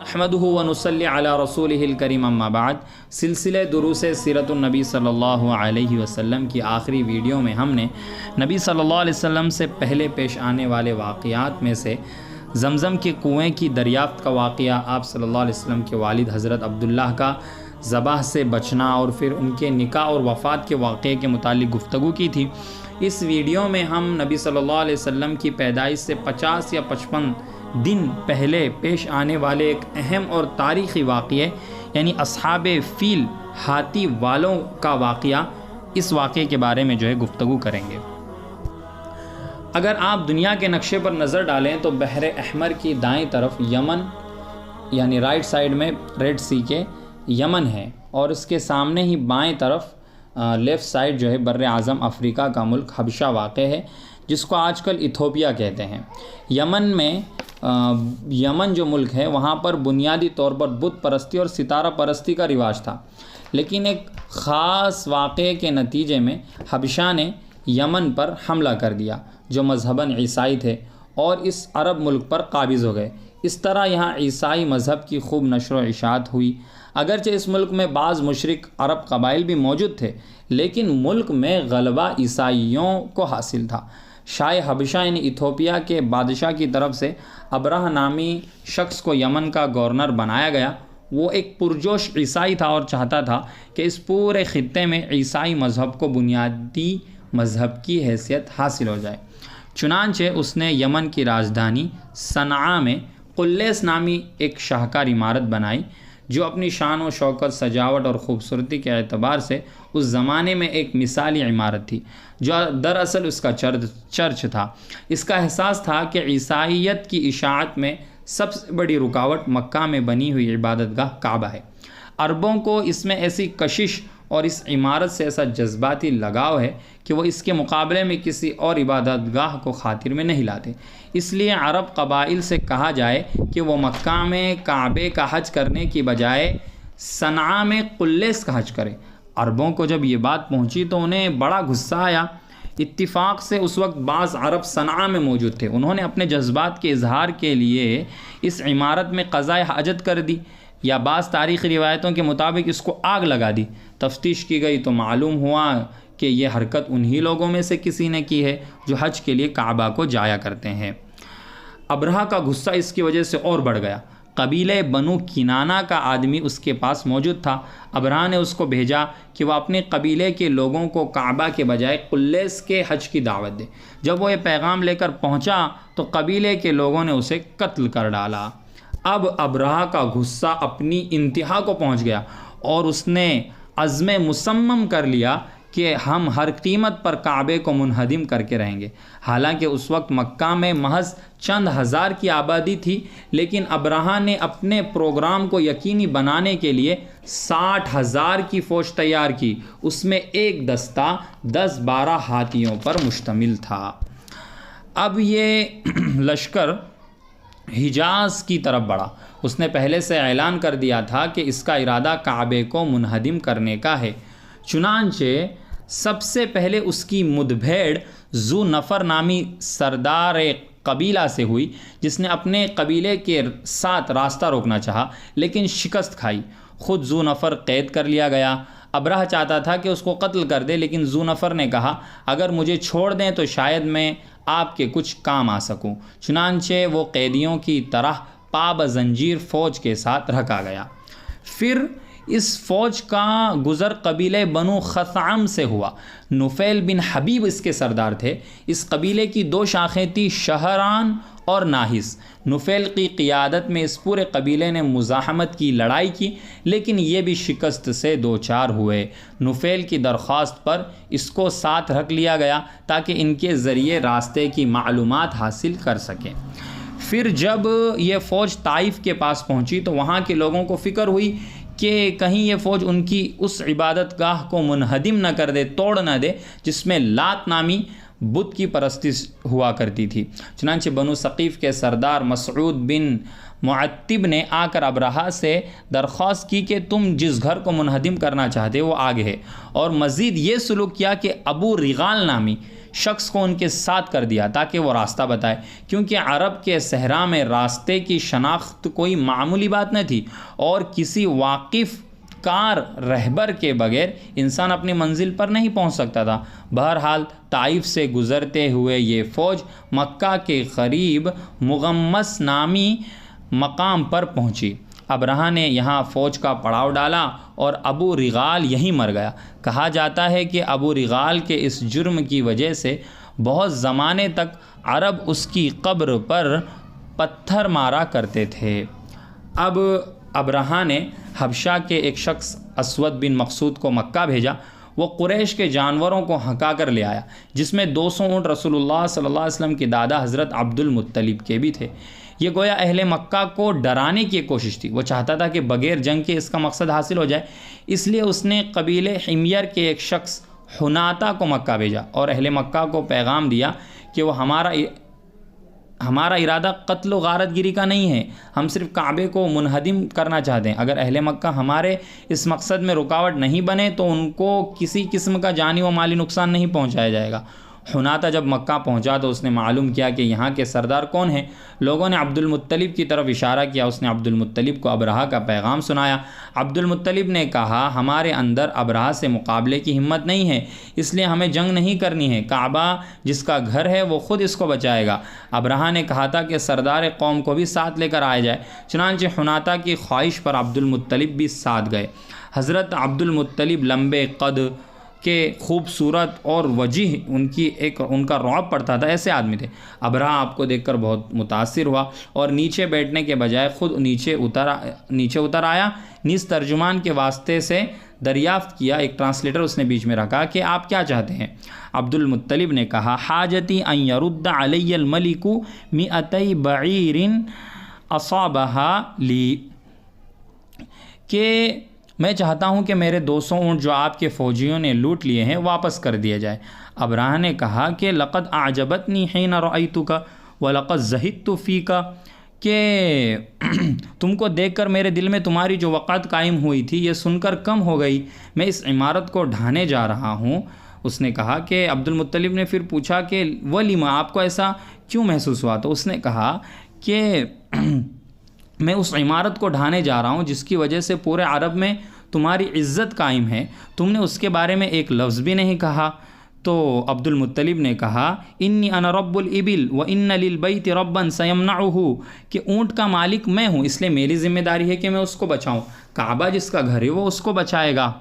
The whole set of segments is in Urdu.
احمدہ ونصلی علی رسولہ الکریم اما بعد، سلسلہ دروس سیرت النبی صلی اللہ علیہ وسلم کی آخری ویڈیو میں ہم نے نبی صلی اللہ علیہ وسلم سے پہلے پیش آنے والے واقعات میں سے زمزم کے کنویں کی دریافت کا واقعہ، آپ صلی اللہ علیہ وسلم کے والد حضرت عبداللہ کا ذبح سے بچنا اور پھر ان کے نکاح اور وفات کے واقعے کے متعلق گفتگو کی تھی۔ اس ویڈیو میں ہم نبی صلی اللہ علیہ وسلم کی پیدائش سے 50 یا 55 دن پہلے پیش آنے والے ایک اہم اور تاریخی واقعے یعنی اصحاب فیل ہاتھی والوں کا واقعہ، اس واقعے کے بارے میں گفتگو کریں گے۔ اگر آپ دنیا کے نقشے پر نظر ڈالیں تو بحر احمر کی دائیں طرف یمن یعنی رائٹ سائڈ میں ریڈ سی کے یمن ہے، اور اس کے سامنے ہی بائیں طرف لیفٹ سائڈ بر اعظم افریقہ کا ملک حبشہ واقع ہے، جس کو آج کل ایتھوپیا کہتے ہیں۔ یمن جو ملک ہے وہاں پر بنیادی طور پر بت پرستی اور ستارہ پرستی کا رواج تھا، لیکن ایک خاص واقعے کے نتیجے میں حبشہ نے یمن پر حملہ کر دیا جو مذہباً عیسائی تھے اور اس عرب ملک پر قابض ہو گئے۔ اس طرح یہاں عیسائی مذہب کی خوب نشر و اشاعت ہوئی۔ اگرچہ اس ملک میں بعض مشرک عرب قبائل بھی موجود تھے، لیکن ملک میں غلبہ عیسائیوں کو حاصل تھا۔ شاہ حبشہ یعنی ایتھوپیا کے بادشاہ کی طرف سے ابرہ نامی شخص کو یمن کا گورنر بنایا گیا۔ وہ ایک پرجوش عیسائی تھا اور چاہتا تھا کہ اس پورے خطے میں عیسائی مذہب کو بنیادی مذہب کی حیثیت حاصل ہو جائے۔ چنانچہ اس نے یمن کی راجدھانی صنعاء میں قلیس نامی ایک شاہکار عمارت بنائی، جو اپنی شان و شوکت، سجاوٹ اور خوبصورتی کے اعتبار سے اس زمانے میں ایک مثالی عمارت تھی، جو دراصل اس کا چرچ تھا۔ اس کا احساس تھا کہ عیسائیت کی اشاعت میں سب سے بڑی رکاوٹ مکہ میں بنی ہوئی عبادت گاہ کعبہ ہے۔ عربوں کو اس میں ایسی کشش اور اس عمارت سے ایسا جذباتی لگاؤ ہے کہ وہ اس کے مقابلے میں کسی اور عبادت گاہ کو خاطر میں نہیں لاتے۔ اس لیے عرب قبائل سے کہا جائے کہ وہ مکہ میں کعبے کا حج کرنے کی بجائے صنعاء میں قلیس کا حج کرے۔ عربوں کو جب یہ بات پہنچی تو انہیں بڑا غصہ آیا۔ اتفاق سے اس وقت بعض عرب صنعاء میں موجود تھے۔ انہوں نے اپنے جذبات کے اظہار کے لیے اس عمارت میں قضاء حاجت کر دی، یا بعض تاریخی روایتوں کے مطابق اس کو آگ لگا دی۔ تفتیش کی گئی تو معلوم ہوا کہ یہ حرکت انہی لوگوں میں سے کسی نے کی ہے جو حج کے لیے کعبہ کو جایا کرتے ہیں۔ ابرہہ کا غصہ اس کی وجہ سے اور بڑھ گیا۔ قبیلہ بنو کنانہ کا آدمی اس کے پاس موجود تھا۔ ابرہہ نے اس کو بھیجا کہ وہ اپنے قبیلے کے لوگوں کو کعبہ کے بجائے قلیس کے حج کی دعوت دے۔ جب وہ یہ پیغام لے کر پہنچا تو قبیلے کے لوگوں نے اسے قتل کر ڈالا۔ اب ابرہہ کا غصہ اپنی انتہا کو پہنچ گیا اور اس نے عزم مصمم کر لیا کہ ہم ہر قیمت پر کعبے کو منہدم کر کے رہیں گے۔ حالانکہ اس وقت مکہ میں محض چند ہزار کی آبادی تھی، لیکن ابرہہ نے اپنے پروگرام کو یقینی بنانے کے لیے 60,000 کی فوج تیار کی۔ اس میں ایک دستہ 10-12 ہاتھیوں پر مشتمل تھا۔ اب یہ لشکر حجاز کی طرف بڑھا۔ اس نے پہلے سے اعلان کر دیا تھا کہ اس کا ارادہ کعبے کو منہدم کرنے کا ہے۔ چنانچہ سب سے پہلے اس کی مدبھیڑ ذو نفر نامی سردار قبیلہ سے ہوئی، جس نے اپنے قبیلے کے ساتھ راستہ روکنا چاہا لیکن شکست کھائی۔ خود ذو نفر قید کر لیا گیا۔ ابرہہ چاہتا تھا کہ اس کو قتل کر دے، لیکن ذو نفر نے کہا اگر مجھے چھوڑ دیں تو شاید میں آپ کے کچھ کام آ سکوں۔ چنانچہ وہ قیدیوں کی طرح پا زنجیر فوج کے ساتھ رکھا گیا۔ پھر اس فوج کا گزر قبیلے بنو خثعم سے ہوا۔ نفیل بن حبیب اس کے سردار تھے۔ اس قبیلے کی 2 شاخیں تھیں، شہران اور ناحس۔ نفیل کی قیادت میں اس پورے قبیلے نے مزاحمت کی، لڑائی کی، لیکن یہ بھی شکست سے دوچار ہوئے۔ نفیل کی درخواست پر اس کو ساتھ رکھ لیا گیا تاکہ ان کے ذریعے راستے کی معلومات حاصل کر سکیں۔ پھر جب یہ فوج طائف کے پاس پہنچی تو وہاں کے لوگوں کو فکر ہوئی کہ کہیں یہ فوج ان کی اس عبادت گاہ کو منہدم نہ کر دے، توڑ نہ دے، جس میں لات نامی بت کی پرستی ہوا کرتی تھی۔ چنانچہ بنو ثقیف کے سردار مسعود بن معتب نے آ کر ابرہہ سے درخواست کی کہ تم جس گھر کو منہدم کرنا چاہتے وہ آگے ہے، اور مزید یہ سلوک کیا کہ ابو رغال نامی شخص کو ان کے ساتھ کر دیا تاکہ وہ راستہ بتائے، کیونکہ عرب کے صحرا میں راستے کی شناخت کوئی معمولی بات نہ تھی، اور کسی واقف کار رہبر کے بغیر انسان اپنی منزل پر نہیں پہنچ سکتا تھا۔ بہرحال طائف سے گزرتے ہوئے یہ فوج مکہ کے قریب مغمس نامی مقام پر پہنچی۔ ابرہہ نے یہاں فوج کا پڑاؤ ڈالا اور ابو رغال یہیں مر گیا۔ کہا جاتا ہے کہ ابو رغال کے اس جرم کی وجہ سے بہت زمانے تک عرب اس کی قبر پر پتھر مارا کرتے تھے۔ اب ابرہہ نے حبشہ کے ایک شخص اسود بن مقصود کو مکہ بھیجا۔ وہ قریش کے جانوروں کو ہنکا کر لے آیا، جس میں 200 اونٹ رسول اللہ صلی اللہ علیہ وسلم کے دادا حضرت عبد المطلب کے بھی تھے۔ یہ گویا اہل مکہ کو ڈرانے کی کوشش تھی۔ وہ چاہتا تھا کہ بغیر جنگ کے اس کا مقصد حاصل ہو جائے، اس لیے اس نے قبیلے حمیر کے ایک شخص حناتا کو مکہ بھیجا اور اہل مکہ کو پیغام دیا کہ وہ ہمارا ارادہ قتل و غارت گیری کا نہیں ہے، ہم صرف کعبے کو منہدم کرنا چاہتے ہیں۔ اگر اہل مکہ ہمارے اس مقصد میں رکاوٹ نہیں بنے تو ان کو کسی قسم کا جانی و مالی نقصان نہیں پہنچایا جائے گا۔ حناتا جب مکہ پہنچا تو اس نے معلوم کیا کہ یہاں کے سردار کون ہیں۔ لوگوں نے عبد المطلب کی طرف اشارہ کیا۔ اس نے عبد المطلب کو ابرہہ کا پیغام سنایا۔ عبد المطلب نے کہا ہمارے اندر ابرہہ سے مقابلے کی ہمت نہیں ہے، اس لیے ہمیں جنگ نہیں کرنی ہے، کعبہ جس کا گھر ہے وہ خود اس کو بچائے گا۔ ابرہہ نے کہا تھا کہ سردار قوم کو بھی ساتھ لے کر آیا جائے، چنانچہ حناتا کی خواہش پر عبد المطلب بھی ساتھ گئے۔ حضرت عبد المطلب لمبے قد کہ خوبصورت اور وجیح ان کا رعب پڑتا تھا ایسے آدمی تھے۔ ابرہہ آپ کو دیکھ کر بہت متاثر ہوا اور نیچے بیٹھنے کے بجائے خود نیچے اتر آیا۔ نیز ترجمان کے واسطے سے دریافت کیا، ایک ٹرانسلیٹر اس نے بیچ میں رکھا کہ آپ کیا چاہتے ہیں؟ عبد المطلب نے کہا حاجتی ان یرد علی الملک 200 بعیر اصابها لی، کہ میں چاہتا ہوں کہ میرے 200 اونٹ جو آپ کے فوجیوں نے لوٹ لیے ہیں واپس کر دیے جائے۔ ابرہہ نے کہا کہ لقد اعجبتنی حین رأیتک ولقد زہدت فیک، کہ تم کو دیکھ کر میرے دل میں تمہاری جو وقعت قائم ہوئی تھی یہ سن کر کم ہو گئی، میں اس عمارت کو ڈھانے جا رہا ہوں۔ اس نے کہا کہ عبد المطلب نے پھر پوچھا کہ ولیما، آپ کو ایسا کیوں محسوس ہوا؟ تو اس نے کہا کہ میں اس عمارت کو ڈھانے جا رہا ہوں جس کی وجہ سے پورے عرب میں تمہاری عزت قائم ہے، تم نے اس کے بارے میں ایک لفظ بھی نہیں کہا۔ تو عبد المطلب نے کہا انی انا رب الابل وان للبیت ربا سیمنعہ، کہ اونٹ کا مالک میں ہوں، اس لیے میری ذمہ داری ہے کہ میں اس کو بچاؤں، کعبہ جس کا گھر ہے وہ اس کو بچائے گا۔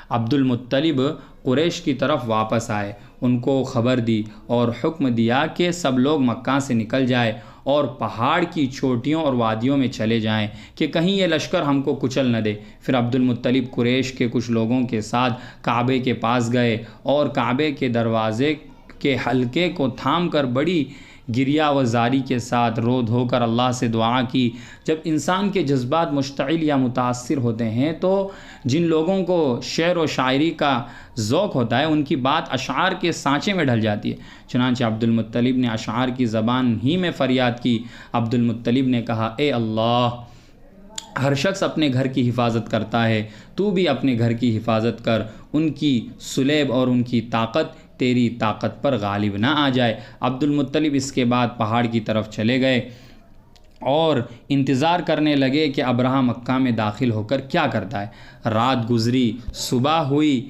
عبد المطلب قریش کی طرف واپس آئے، ان کو خبر دی اور حکم دیا کہ سب لوگ مکہ سے نکل جائے اور پہاڑ کی چوٹیوں اور وادیوں میں چلے جائیں کہ کہیں یہ لشکر ہم کو کچل نہ دے۔ پھر عبد المطلب قریش کے کچھ لوگوں کے ساتھ کعبے کے پاس گئے اور کعبے کے دروازے کے حلقے کو تھام کر بڑی گریہ و زاری کے ساتھ رو دھو کر اللہ سے دعا کی۔ جب انسان کے جذبات مشتعل یا متاثر ہوتے ہیں تو جن لوگوں کو شعر و شاعری کا ذوق ہوتا ہے ان کی بات اشعار کے سانچے میں ڈھل جاتی ہے۔ چنانچہ عبد المطلب نے اشعار کی زبان ہی میں فریاد کی۔ عبد المطلب نے کہا اے اللہ، ہر شخص اپنے گھر کی حفاظت کرتا ہے، تو بھی اپنے گھر کی حفاظت کر، ان کی سلیب اور ان کی طاقت تیری طاقت پر غالب نہ آ جائے۔ عبد المطلب اس کے بعد پہاڑ کی طرف چلے گئے اور انتظار کرنے لگے کہ ابرہہ مکہ میں داخل ہو کر کیا کرتا ہے۔ رات گزری، صبح ہوئی،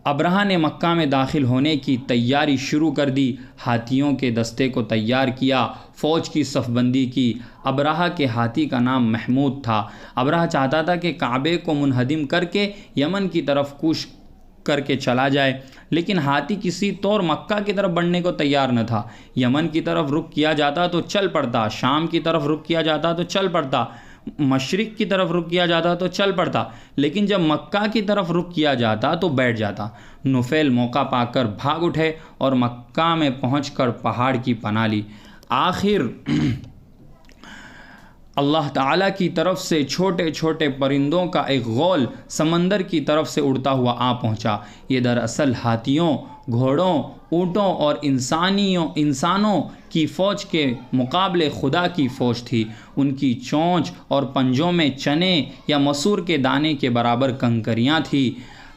ابرہہ نے مکہ میں داخل ہونے کی تیاری شروع کر دی۔ ہاتھیوں کے دستے کو تیار کیا، فوج کی صف بندی کی۔ ابرہہ کے ہاتھی کا نام محمود تھا۔ ابرہہ چاہتا تھا کہ کعبے کو منہدم کر کے یمن کی طرف کوچ کر کے چلا جائے، لیکن ہاتھی کسی طور مکہ کی طرف بڑھنے کو تیار نہ تھا۔ یمن کی طرف رخ کیا جاتا تو چل پڑتا، شام کی طرف رخ کیا جاتا تو چل پڑتا، مشرق کی طرف رخ کیا جاتا تو چل پڑتا، لیکن جب مکہ کی طرف رخ کیا جاتا تو بیٹھ جاتا۔ نفیل موقع پا کر بھاگ اٹھے اور مکہ میں پہنچ کر پہاڑ کی پناہ لی۔ اللہ تعالیٰ کی طرف سے چھوٹے چھوٹے پرندوں کا ایک غول سمندر کی طرف سے اڑتا ہوا آ پہنچا۔ یہ دراصل ہاتھیوں، گھوڑوں، اونٹوں اور انسانوں کی فوج کے مقابلے خدا کی فوج تھی۔ ان کی چونچ اور پنجوں میں چنے یا مسور کے دانے کے برابر کنکریاں تھیں۔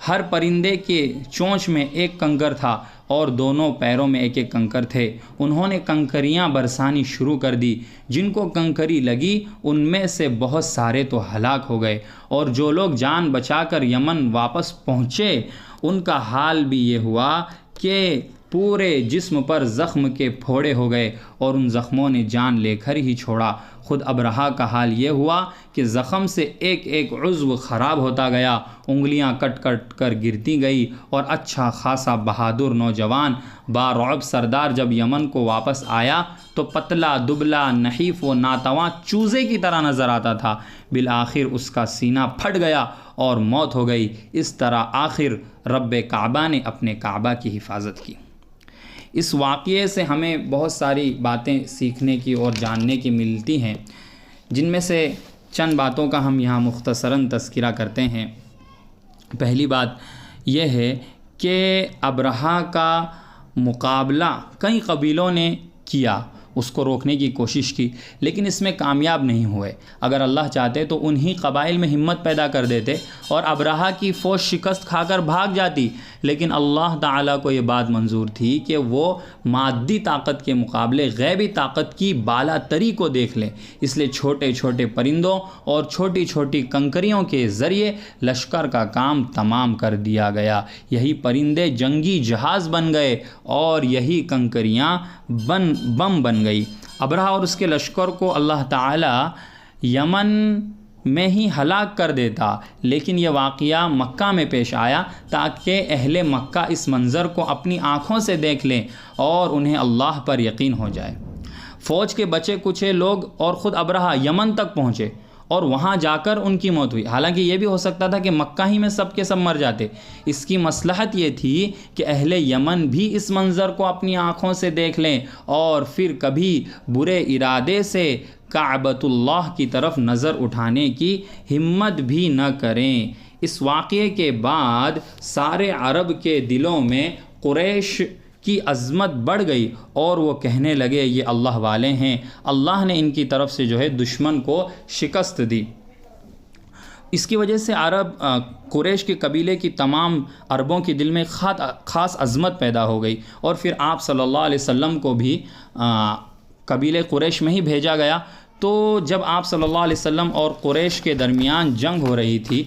ہر پرندے کے چونچ میں ایک کنکر تھا اور دونوں پیروں میں ایک ایک کنکر تھے۔ انہوں نے کنکریاں برسانی شروع کر دی۔ جن کو کنکری لگی ان میں سے بہت سارے تو ہلاک ہو گئے، اور جو لوگ جان بچا کر یمن واپس پہنچے ان کا حال بھی یہ ہوا کہ پورے جسم پر زخم کے پھوڑے ہو گئے اور ان زخموں نے جان لے کر ہی چھوڑا۔ خود ابرہا کا حال یہ ہوا کہ زخم سے ایک ایک عضو خراب ہوتا گیا، انگلیاں کٹ کٹ کر گرتی گئی، اور اچھا خاصا بہادر نوجوان بارعب سردار جب یمن کو واپس آیا تو پتلا دبلا نحیف و ناتواں چوزے کی طرح نظر آتا تھا۔ بالآخر اس کا سینہ پھٹ گیا اور موت ہو گئی۔ اس طرح آخر رب کعبہ نے اپنے کعبہ کی حفاظت کی۔ اس واقعے سے ہمیں بہت ساری باتیں سیکھنے کی اور جاننے کی ملتی ہیں، جن میں سے چند باتوں کا ہم یہاں مختصراً تذکرہ کرتے ہیں۔ پہلی بات یہ ہے کہ ابرہا کا مقابلہ کئی قبیلوں نے کیا، اس کو روکنے کی کوشش کی، لیکن اس میں کامیاب نہیں ہوئے۔ اگر اللہ چاہتے تو انہی قبائل میں ہمت پیدا کر دیتے اور ابرہا کی فوج شکست کھا کر بھاگ جاتی، لیکن اللہ تعالیٰ کو یہ بات منظور تھی کہ وہ مادی طاقت کے مقابلے غیبی طاقت کی بالا تری کو دیکھ لیں۔ اس لیے چھوٹے چھوٹے پرندوں اور چھوٹی چھوٹی کنکریوں کے ذریعے لشکر کا کام تمام کر دیا گیا۔ یہی پرندے جنگی جہاز بن گئے اور یہی کنکریاں بم بن گئی۔ ابرہا اور اس کے لشکر کو اللہ تعالیٰ یمن میں ہی ہلاک کر دیتا، لیکن یہ واقعہ مکہ میں پیش آیا تاکہ اہل مکہ اس منظر کو اپنی آنکھوں سے دیکھ لیں اور انہیں اللہ پر یقین ہو جائے۔ فوج کے بچے کچے لوگ اور خود ابرہا یمن تک پہنچے اور وہاں جا کر ان کی موت ہوئی۔ حالانکہ یہ بھی ہو سکتا تھا کہ مکہ ہی میں سب کے سب مر جاتے۔ اس کی مصلحت یہ تھی کہ اہل یمن بھی اس منظر کو اپنی آنکھوں سے دیکھ لیں اور پھر کبھی برے ارادے سے کعبۃ اللہ کی طرف نظر اٹھانے کی ہمت بھی نہ کریں۔ اس واقعے کے بعد سارے عرب کے دلوں میں قریش کی عظمت بڑھ گئی اور وہ کہنے لگے یہ اللہ والے ہیں، اللہ نے ان کی طرف سے دشمن کو شکست دی۔ اس کی وجہ سے قریش کے قبیلے کی تمام عربوں کے دل میں خاص عظمت پیدا ہو گئی، اور پھر آپ صلی اللہ علیہ وسلم کو بھی قبیلے قریش میں ہی بھیجا گیا۔ تو جب آپ صلی اللہ علیہ وسلم اور قریش کے درمیان جنگ ہو رہی تھی،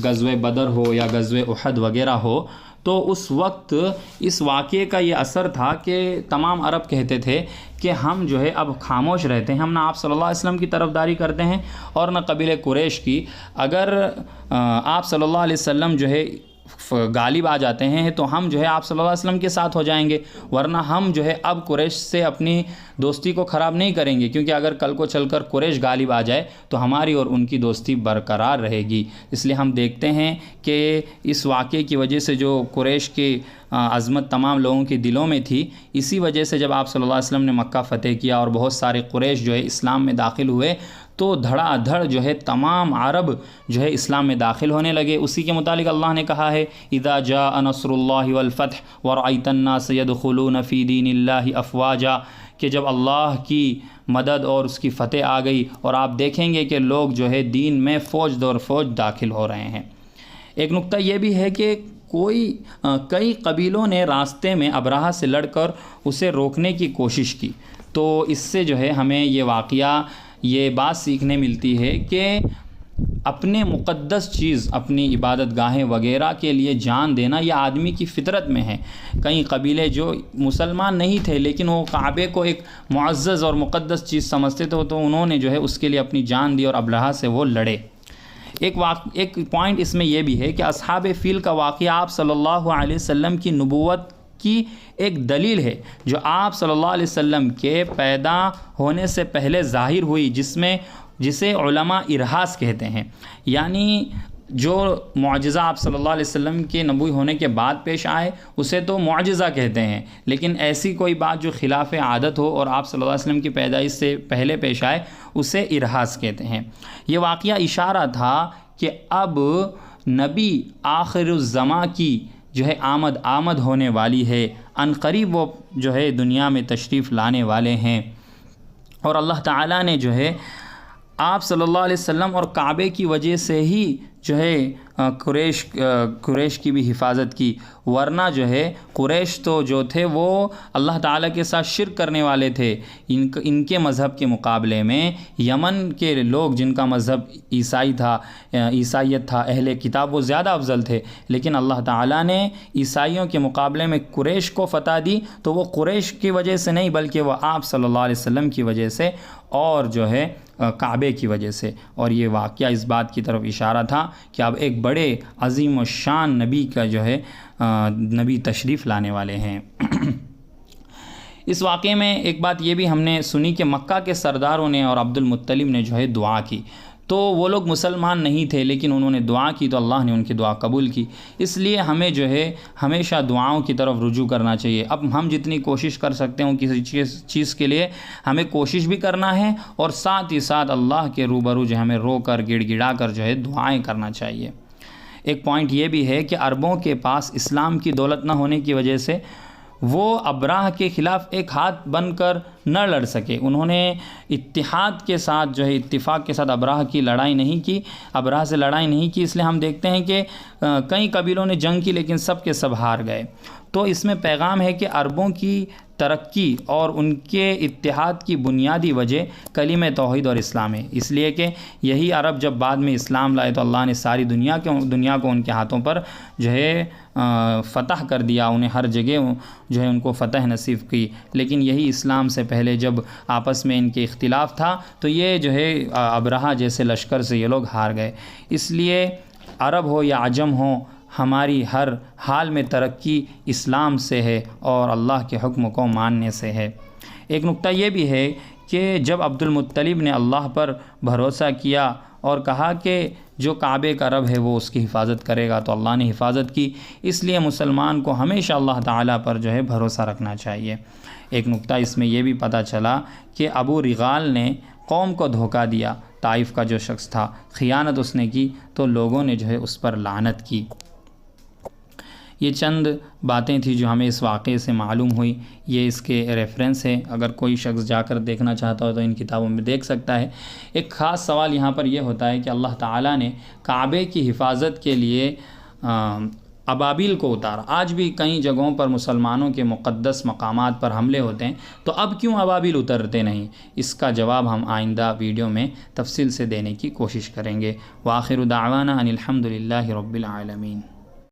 غزوہ بدر ہو یا غزوہ احد وغیرہ ہو، تو اس وقت اس واقعے کا یہ اثر تھا کہ تمام عرب کہتے تھے کہ ہم اب خاموش رہتے ہیں، ہم نہ آپ صلی اللہ علیہ وسلم کی طرفداری کرتے ہیں اور نہ قبیلہ قریش کی۔ اگر آپ صلی اللہ علیہ وسلم غالب آ جاتے ہیں تو ہم آپ صلی اللہ علیہ وسلم کے ساتھ ہو جائیں گے، ورنہ ہم اب قریش سے اپنی دوستی کو خراب نہیں کریں گے، کیونکہ اگر کل کو چل کر قریش غالب آ جائے تو ہماری اور ان کی دوستی برقرار رہے گی۔ اس لیے ہم دیکھتے ہیں کہ اس واقعے کی وجہ سے جو قریش کی عظمت تمام لوگوں کے دلوں میں تھی، اسی وجہ سے جب آپ صلی اللہ علیہ وسلم نے مکہ فتح کیا اور بہت سارے قریش اسلام میں داخل ہوئے تو دھڑا دھڑ تمام عرب اسلام میں داخل ہونے لگے۔ اسی کے متعلق اللہ نے کہا ہے اذا جاء نصر اللہ والفتح ورأیت الناس يدخلون فی دین اللہ افواجا، کہ جب اللہ کی مدد اور اس کی فتح آ گئی اور آپ دیکھیں گے کہ لوگ دین میں فوج دور فوج داخل ہو رہے ہیں۔ ایک نقطہ یہ بھی ہے کہ کئی قبیلوں نے راستے میں ابرہا سے لڑ کر اسے روکنے کی کوشش کی، تو اس سے ہمیں یہ واقعہ یہ بات سیکھنے ملتی ہے کہ اپنے مقدس چیز، اپنی عبادت گاہیں وغیرہ کے لیے جان دینا یہ آدمی کی فطرت میں ہے۔ کئی قبیلے جو مسلمان نہیں تھے لیکن وہ کعبے کو ایک معزز اور مقدس چیز سمجھتے تھے، تو انہوں نے اس کے لیے اپنی جان دی اور ابرہا سے وہ لڑے۔ ایک پوائنٹ اس میں یہ بھی ہے کہ اصحاب فیل کا واقعہ آپ صلی اللہ علیہ وسلم کی نبوت کی ایک دلیل ہے، جو آپ صلی اللہ علیہ وسلم کے پیدا ہونے سے پہلے ظاہر ہوئی، جسے علماء ارہاس کہتے ہیں۔ یعنی جو معجزہ آپ صلی اللہ علیہ وسلم کے نبوی ہونے کے بعد پیش آئے اسے تو معجزہ کہتے ہیں، لیکن ایسی کوئی بات جو خلاف عادت ہو اور آپ صلی اللہ علیہ وسلم کی پیدائش سے پہلے پیش آئے اسے ارہاس کہتے ہیں۔ یہ واقعہ اشارہ تھا کہ اب نبی آخر الزماں کی جو ہے آمد ہونے والی ہے، عن قریب وہ جو ہے دنیا میں تشریف لانے والے ہیں، اور اللہ تعالیٰ نے جو ہے آپ صلی اللہ علیہ وسلم اور کعبے کی وجہ سے ہی جو ہے قریش کی بھی حفاظت کی، ورنہ جو ہے قریش تو جو تھے وہ اللہ تعالیٰ کے ساتھ شرک کرنے والے تھے۔ ان کے مذہب کے مقابلے میں یمن کے لوگ جن کا مذہب عیسائیت تھا، اہل کتاب، وہ زیادہ افضل تھے، لیکن اللہ تعالیٰ نے عیسائیوں کے مقابلے میں قریش کو فتح دی تو وہ قریش کی وجہ سے نہیں بلکہ وہ آپ صلی اللہ علیہ وسلم کی وجہ سے اور جو ہے کعبے کی وجہ سے۔ اور یہ واقعہ اس بات کی طرف اشارہ تھا کہ اب ایک بڑے عظیم و شان نبی کا جو ہے نبی تشریف لانے والے ہیں۔ اس واقعے میں ایک بات یہ بھی ہم نے سنی کہ مکہ کے سرداروں نے اور عبد المطلب نے جو ہے دعا کی، تو وہ لوگ مسلمان نہیں تھے لیکن انہوں نے دعا کی تو اللہ نے ان کی دعا قبول کی۔ اس لیے ہمیں جو ہے ہمیشہ دعاؤں کی طرف رجوع کرنا چاہیے۔ اب ہم جتنی کوشش کر سکتے ہوں کسی چیز کے لیے ہمیں کوشش بھی کرنا ہے، اور ساتھ ہی ساتھ اللہ کے روبرو جو ہمیں رو کر گڑ گڑا کر جو ہے دعائیں کرنا چاہیے۔ ایک پوائنٹ یہ بھی ہے کہ عربوں کے پاس اسلام کی دولت نہ ہونے کی وجہ سے وہ ابراہ کے خلاف ایک ہاتھ بن کر نہ لڑ سکے۔ انہوں نے اتحاد کے ساتھ جو ہے اتفاق کے ساتھ ابراہ سے لڑائی نہیں کی، اس لیے ہم دیکھتے ہیں کہ کئی قبیلوں نے جنگ کی لیکن سب کے سب ہار گئے۔ تو اس میں پیغام ہے کہ عربوں کی ترقی اور ان کے اتحاد کی بنیادی وجہ کلمہ توحید اور اسلام ہے، اس لیے کہ یہی عرب جب بعد میں اسلام لائے تو اللہ نے ساری دنیا کو ان کے ہاتھوں پر جو ہے فتح کر دیا، انہیں ہر جگہ جو ہے ان کو فتح نصیب کی۔ لیکن یہی اسلام سے پہلے جب آپس میں ان کے اختلاف تھا تو یہ جو ہے ابرہہ جیسے لشکر سے یہ لوگ ہار گئے۔ اس لیے عرب ہو یا عجم ہو، ہماری ہر حال میں ترقی اسلام سے ہے اور اللہ کے حکم کو ماننے سے ہے۔ ایک نقطہ یہ بھی ہے کہ جب عبد المطلب نے اللہ پر بھروسہ کیا اور کہا کہ جو کعبے کا رب ہے وہ اس کی حفاظت کرے گا، تو اللہ نے حفاظت کی۔ اس لیے مسلمان کو ہمیشہ اللہ تعالیٰ پر جو ہے بھروسہ رکھنا چاہیے۔ ایک نقطہ اس میں یہ بھی پتہ چلا کہ ابو رغال نے قوم کو دھوکہ دیا، طائف کا جو شخص تھا، خیانت اس نے کی تو لوگوں نے جو ہے اس پر لعنت کی۔ یہ چند باتیں تھیں جو ہمیں اس واقعے سے معلوم ہوئی، یہ اس کے ریفرنس ہے، اگر کوئی شخص جا کر دیکھنا چاہتا ہو تو ان کتابوں میں دیکھ سکتا ہے۔ ایک خاص سوال یہاں پر یہ ہوتا ہے کہ اللہ تعالیٰ نے کعبے کی حفاظت کے لیے ابابیل کو اتارا۔ آج بھی کئی جگہوں پر مسلمانوں کے مقدس مقامات پر حملے ہوتے ہیں، تو اب کیوں ابابیل اترتے نہیں؟ اس کا جواب ہم آئندہ ویڈیو میں تفصیل سے دینے کی کوشش کریں گے۔ وآخر دعوانا ان الحمد للہ رب العالمین۔